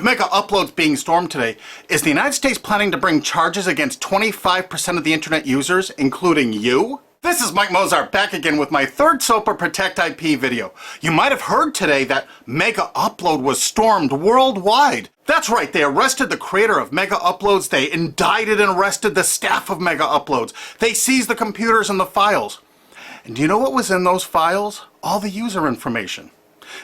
With Megauploads being stormed today, is the United States planning to bring charges against 25% of the internet users, including you? This is Mike Mozart back again with my third SOPA Protect IP video. You might have heard today that Megaupload was stormed worldwide. That's right, they arrested the creator of Megauploads, they indicted and arrested the staff of Megauploads, they seized the computers and the files. And do you know what was in those files? All the user information.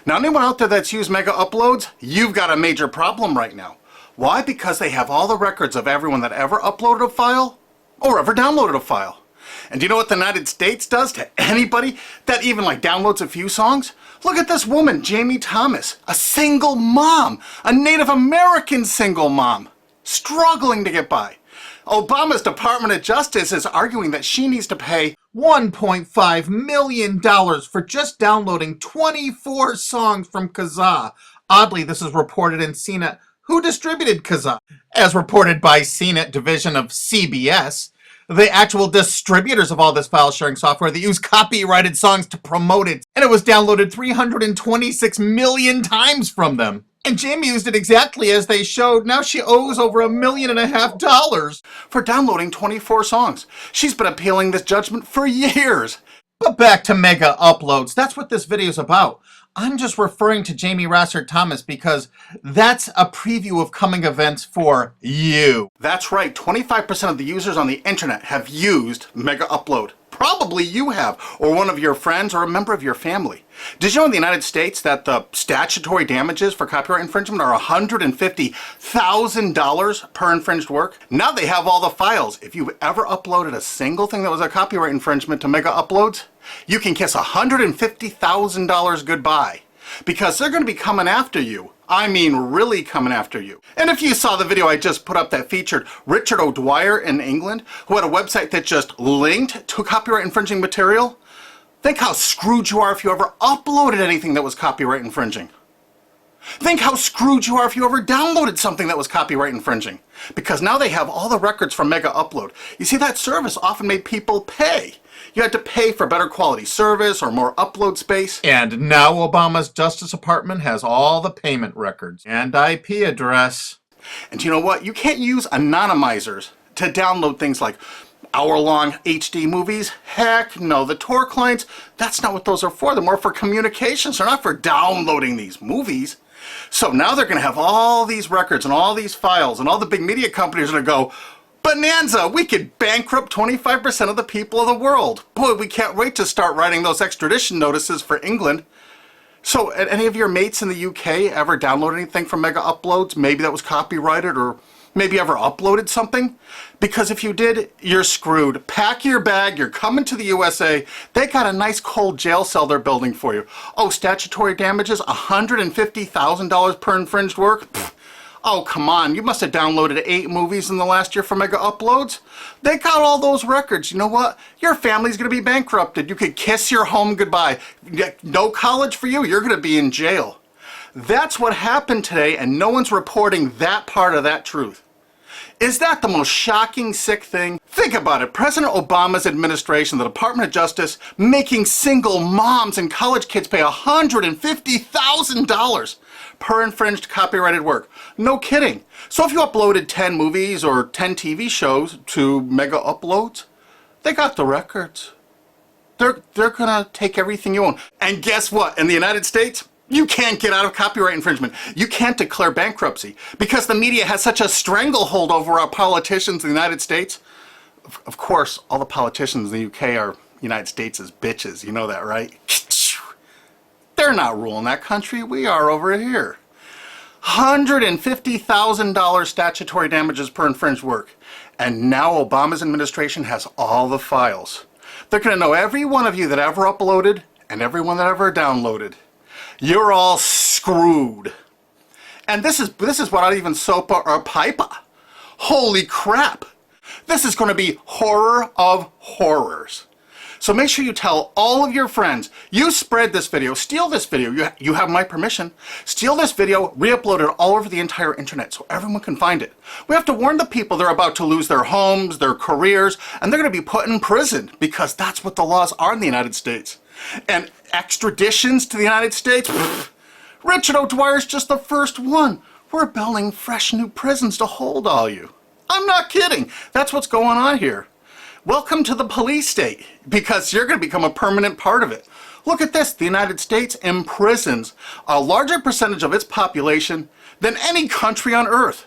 Now, anyone out there that's used Megauploads, you've got a major problem right now. Why? Because they have all the records of everyone that ever uploaded a file or ever downloaded a file. And do you know what the United States does to anybody that even downloads a few songs? Look at this woman, Jamie Thomas, a single mom, a Native American single mom, struggling to get by. Obama's Department of Justice is arguing that she needs to pay $1.5 million for just downloading 24 songs from Kazaa. Oddly, this is reported in CNET. Who distributed Kazaa? As reported by CNET division of CBS, the actual distributors of all this file sharing software that use copyrighted songs to promote it, and it was downloaded 326 million times from them. And Jamie used it exactly as they showed. Now she owes over $1.5 million for downloading 24 songs. She's been appealing this judgment for years. But back to Megauploads. That's what this video is about. I'm just referring to Jamie Thomas because that's a preview of coming events for you. That's right, 25% of the users on the internet have used Megaupload. Probably you have, or one of your friends, or a member of your family. Did you know in the United States that the statutory damages for copyright infringement are $150,000 per infringed work? Now they have all the files. If you've ever uploaded a single thing that was a copyright infringement to Megauploads, you can kiss $150,000 goodbye. Because they're going to be coming after you. I mean, really coming after you. And if you saw the video I just put up that featured Richard O'Dwyer in England, who had a website that just linked to copyright infringing material, think how screwed you are if you ever uploaded anything that was copyright infringing. Think how screwed you are if you ever downloaded something that was copyright infringing. Because now they have all the records from Megaupload. You see, that service often made people pay. You had to pay for better quality service or more upload space. And now Obama's Justice Department has all the payment records and IP address. And you know what? You can't use anonymizers to download things like hour-long HD movies. Heck no, the Tor clients, that's not what those are for. They're more for communications. They're not for downloading these movies. So now they're going to have all these records and all these files, and all the big media companies are going to go, bonanza, we could bankrupt 25% of the people of the world. Boy, we can't wait to start writing those extradition notices for England. So, any of your mates in the UK ever download anything from Megauploads? Maybe that was copyrighted, or maybe ever uploaded something? Because if you did, you're screwed. Pack your bag, you're coming to the USA. They got a nice cold jail cell they're building for you. Oh, statutory damages, $150,000 per infringed work? Pfft. Oh, come on, you must have downloaded 8 movies in the last year for Megauploads. They got all those records. You know what? Your family's going to be bankrupted. You could kiss your home goodbye. No college for you. You're going to be in jail. That's what happened today, and no one's reporting that part of that truth. Is that the most shocking, sick thing? Think about it. President Obama's administration, the Department of Justice, making single moms and college kids pay $150,000 per infringed copyrighted work. No kidding. So if you uploaded 10 movies or 10 TV shows to Megauploads, they got the records. They're gonna take everything you own. And guess what? In the United States, you can't get out of copyright infringement. You can't declare bankruptcy because the media has such a stranglehold over our politicians in the United States. Of course, all the politicians in the UK are United States' bitches. You know that, right? They're not ruling that country. We are over here. $150,000 statutory damages per infringed work. And now Obama's administration has all the files. They're going to know every one of you that ever uploaded and everyone that ever downloaded. You're all screwed. And this is without even SOPA or PIPA. Holy crap. This is going to be horror of horrors. So make sure you tell all of your friends, you spread this video, steal this video, you have my permission, steal this video, re-upload it all over the entire internet so everyone can find it. We have to warn the people they're about to lose their homes, their careers, and they're going to be put in prison because that's what the laws are in the United States. And extraditions to the United States? Pfft, Richard O'Dwyer's just the first one. We're building fresh new prisons to hold all you. I'm not kidding. That's what's going on here. Welcome to the police state, because you're going to become a permanent part of it. Look at this. The United States imprisons a larger percentage of its population than any country on earth.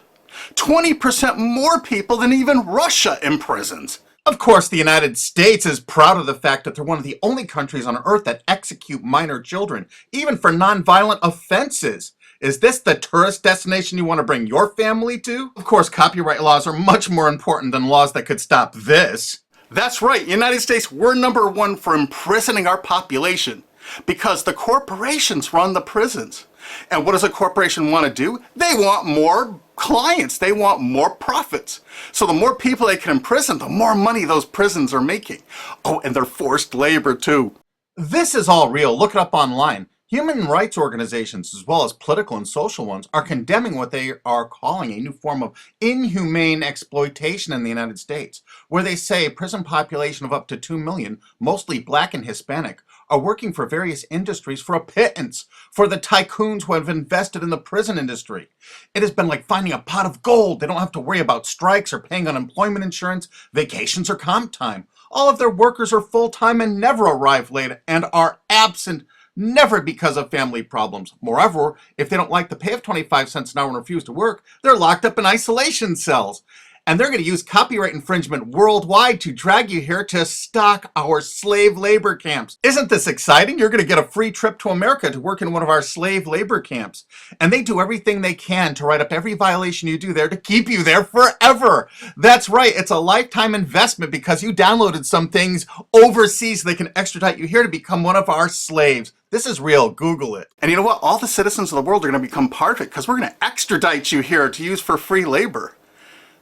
20% more people than even Russia imprisons. Of course, the United States is proud of the fact that they're one of the only countries on earth that execute minor children, even for nonviolent offenses. Is this the tourist destination you want to bring your family to? Of course, copyright laws are much more important than laws that could stop this. That's right, United States, we're #1 for imprisoning our population because the corporations run the prisons. And what does a corporation want to do? They want more clients. They want more profits. So the more people they can imprison, the more money those prisons are making. Oh, and they're forced labor too. This is all real. Look it up online. Human rights organizations, as well as political and social ones, are condemning what they are calling a new form of inhumane exploitation in the United States, where they say a prison population of up to 2 million, mostly black and Hispanic, are working for various industries for a pittance for the tycoons who have invested in the prison industry. It has been like finding a pot of gold. They don't have to worry about strikes or paying unemployment insurance, vacations, or comp time. All of their workers are full-time and never arrive late and are absent, never because of family problems. Moreover, if they don't like the pay of 25 cents an hour and refuse to work, they're locked up in isolation cells. And they're going to use copyright infringement worldwide to drag you here to stock our slave labor camps. Isn't this exciting? You're going to get a free trip to America to work in one of our slave labor camps. And they do everything they can to write up every violation you do there to keep you there forever. That's right. It's a lifetime investment because you downloaded some things overseas so they can extradite you here to become one of our slaves. This is real. Google it. And you know what? All the citizens of the world are going to become part of it because we're going to extradite you here to use for free labor.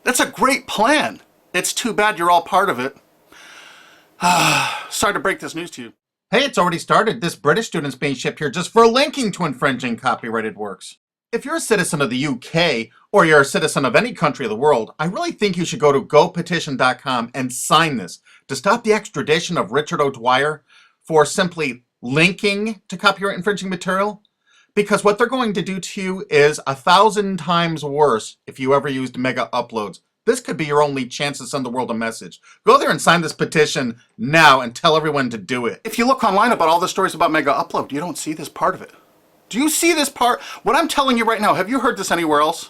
That's a great plan. It's too bad you're all part of it. Sorry to break this news to you. Hey, it's already started. This British student's being shipped here just for linking to infringing copyrighted works. If you're a citizen of the UK, or you're a citizen of any country of the world, I really think you should go to gopetition.com and sign this to stop the extradition of Richard O'Dwyer for simply linking to copyright infringing material. Because what they're going to do to you is 1,000 times worse if you ever used Megauploads. This could be your only chance to send the world a message. Go there and sign this petition now and tell everyone to do it. If you look online about all the stories about Megaupload, you don't see this part of it. Do you see this part? What I'm telling you right now, have you heard this anywhere else?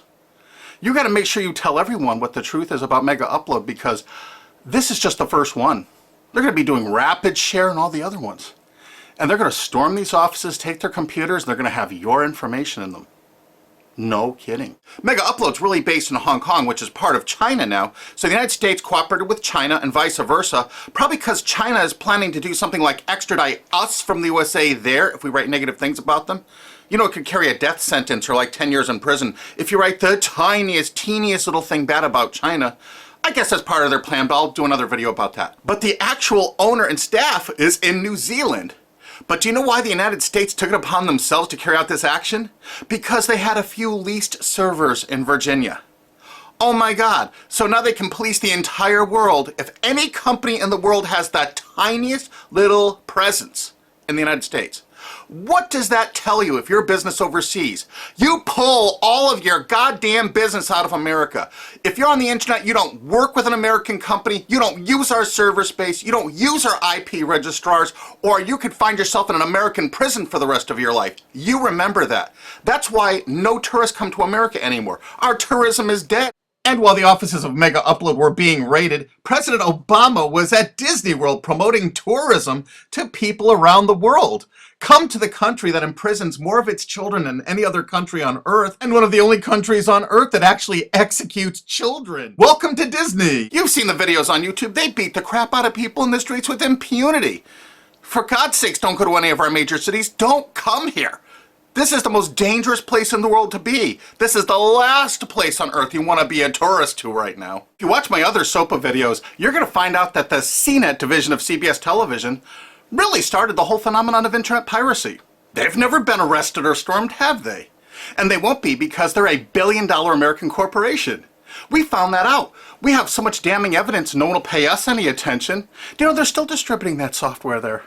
You got to make sure you tell everyone what the truth is about Megaupload because this is just the first one. They're going to be doing rapid share and all the other ones. And they're going to storm these offices, take their computers, and they're going to have your information in them. No kidding. Megaupload's really based in Hong Kong, which is part of China now. So the United States cooperated with China and vice versa, probably because China is planning to do something like extradite us from the USA there if we write negative things about them. You know, it could carry a death sentence or like 10 years in prison if you write the tiniest, teeniest little thing bad about China. I guess that's part of their plan, but I'll do another video about that. But the actual owner and staff is in New Zealand. But do you know why the United States took it upon themselves to carry out this action? Because they had a few leased servers in Virginia. Oh my God. So now they can police the entire world. If any company in the world has that tiniest little presence in the United States, what does that tell you if you're a business overseas? You pull all of your goddamn business out of America. If you're on the internet, you don't work with an American company, you don't use our server space, you don't use our IP registrars, or you could find yourself in an American prison for the rest of your life. You remember that. That's why no tourists come to America anymore. Our tourism is dead. And while the offices of Megaupload were being raided, President Obama was at Disney World promoting tourism to people around the world. Come to the country that imprisons more of its children than any other country on Earth, and one of the only countries on Earth that actually executes children. Welcome to Disney! You've seen the videos on YouTube. They beat the crap out of people in the streets with impunity. For God's sakes, don't go to any of our major cities. Don't come here. This is the most dangerous place in the world to be. This is the last place on earth you want to be a tourist to right now. If you watch my other SOPA videos, you're going to find out that the CNET division of CBS television really started the whole phenomenon of internet piracy. They've never been arrested or stormed, have they? And they won't be because they're a billion-dollar American corporation. We found that out. We have so much damning evidence no one will pay us any attention. You know, they're still distributing that software there.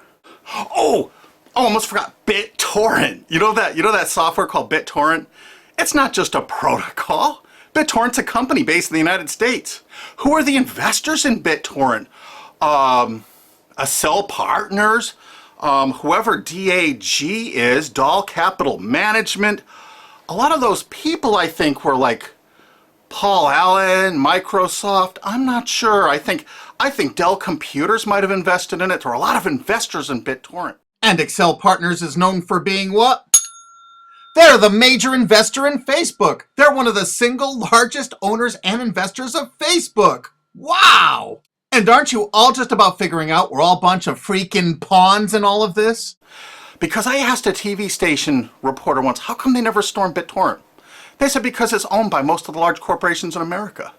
Oh, almost forgot BitTorrent. You know that software called BitTorrent? It's not just a protocol. BitTorrent's a company based in the United States. Who are the investors in BitTorrent? Accel Partners, whoever DAG is, Doll Capital Management. A lot of those people, I think, were like Paul Allen, Microsoft. I'm not sure. I think Dell Computers might have invested in it. There are a lot of investors in BitTorrent. And Accel Partners is known for being what? They're the major investor in Facebook. They're one of the single largest owners and investors of Facebook. Wow! And aren't you all just about figuring out we're all a bunch of freaking pawns in all of this? Because I asked a TV station reporter once, how come they never stormed BitTorrent? They said because it's owned by most of the large corporations in America.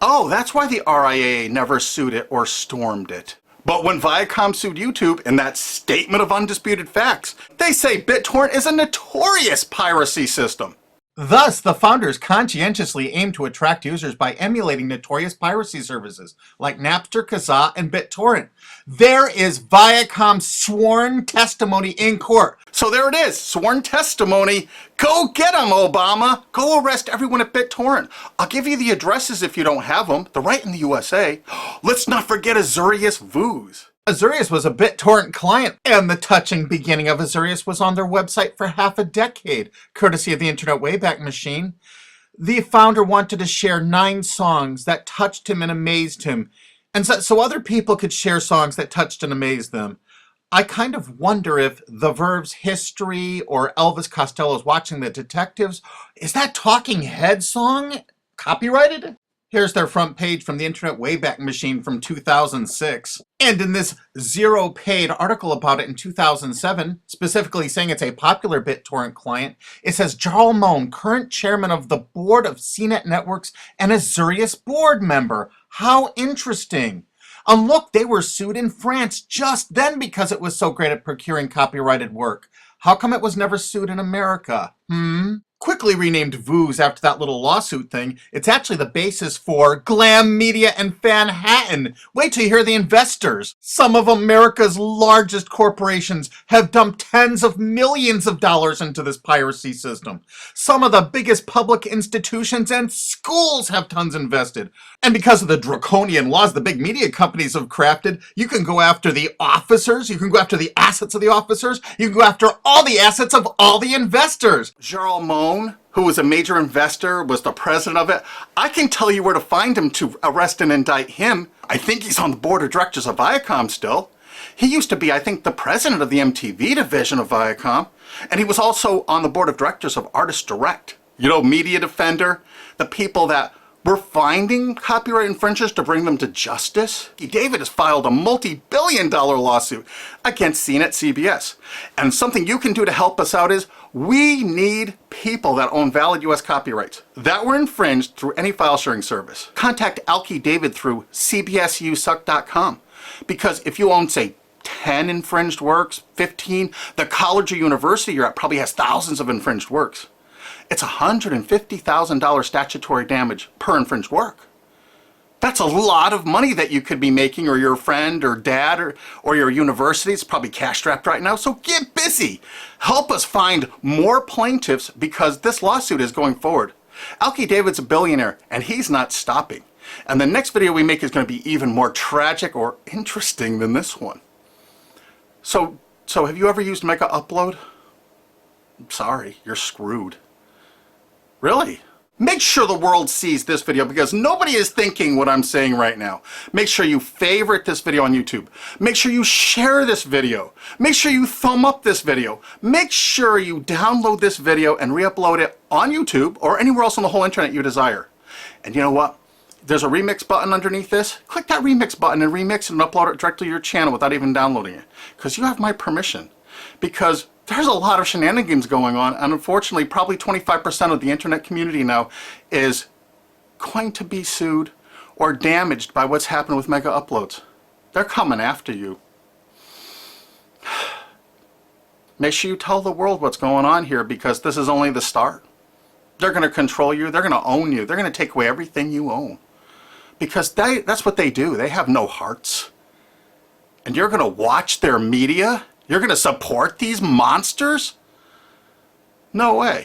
Oh, that's why the RIAA never sued it or stormed it. But when Viacom sued YouTube in that statement of undisputed facts, they say BitTorrent is a notorious piracy system. Thus, the founders conscientiously aim to attract users by emulating notorious piracy services like Napster, Kazaa, and BitTorrent. There is Viacom's sworn testimony in court. So there it is, sworn testimony. Go get them, Obama. Go arrest everyone at BitTorrent. I'll give you the addresses if you don't have them. They're right in the USA. Let's not forget Azurius Vooz. Azurius was a BitTorrent client, and the touching beginning of Azurius was on their website for half a decade, courtesy of the Internet Wayback Machine. The founder wanted to share 9 songs that touched him and amazed him, and so other people could share songs that touched and amazed them. I kind of wonder if The Verve's History or Elvis Costello's Watching the Detectives, is that Talking Heads song copyrighted? Here's their front page from the Internet Wayback Machine from 2006. And in this zero-paid article about it in 2007, specifically saying it's a popular BitTorrent client, it says Jarl Moan, current chairman of the board of CNET Networks and Azurius board member. How interesting. And look, they were sued in France just then because it was so great at procuring copyrighted work. How come it was never sued in America? Quickly renamed Vooz after that little lawsuit thing, it's actually the basis for Glam Media and Fanhattan. Wait till you hear the investors. Some of America's largest corporations have dumped tens of millions of dollars into this piracy system. Some of the biggest public institutions and schools have tons invested. And because of the draconian laws the big media companies have crafted, you can go after the officers, you can go after the assets of the officers, you can go after all the assets of all the investors. Jarl Moan, who was a major investor, was the president of it. I can tell you where to find him to arrest and indict him. I think he's on the board of directors of Viacom still. He used to be, I think, the president of the MTV division of Viacom. And he was also on the board of directors of Artist Direct. You know, Media Defender, the people that were finding copyright infringers to bring them to justice. David has filed a multi-billion-dollar lawsuit against CNET CBS. And something you can do to help us out is we need people that own valid US copyrights that were infringed through any file sharing service. Contact Alki David through cbsusuck.com, because if you own, say, 10 infringed works, 15, the college or university you're at probably has thousands of infringed works. It's $150,000 statutory damage per infringed work. That's a lot of money that you could be making, or your friend or dad or your university is probably cash strapped right now. So get busy. Help us find more plaintiffs because this lawsuit is going forward. Alki David's a billionaire and he's not stopping. And the next video we make is going to be even more tragic or interesting than this one. So have you ever used MegaUpload? I'm sorry, you're screwed. Really? Make sure the world sees this video because nobody is thinking what I'm saying right now. Make sure you favorite this video on YouTube. Make sure you share this video. Make sure you thumb up this video. Make sure you download this video and re-upload it on YouTube or anywhere else on the whole internet you desire. And you know what? There's a remix button underneath this. Click that remix button and remix it and upload it directly to your channel without even downloading it. Because you have my permission. Because there's a lot of shenanigans going on, and unfortunately probably 25% of the internet community now is going to be sued or damaged by what's happened with MegaUploads. They're coming after you. Make sure you tell the world what's going on here because this is only the start. They're going to control you, they're going to own you, they're going to take away everything you own. Because that's what they do, they have no hearts. And you're going to watch their media? You're going to support these monsters? No way.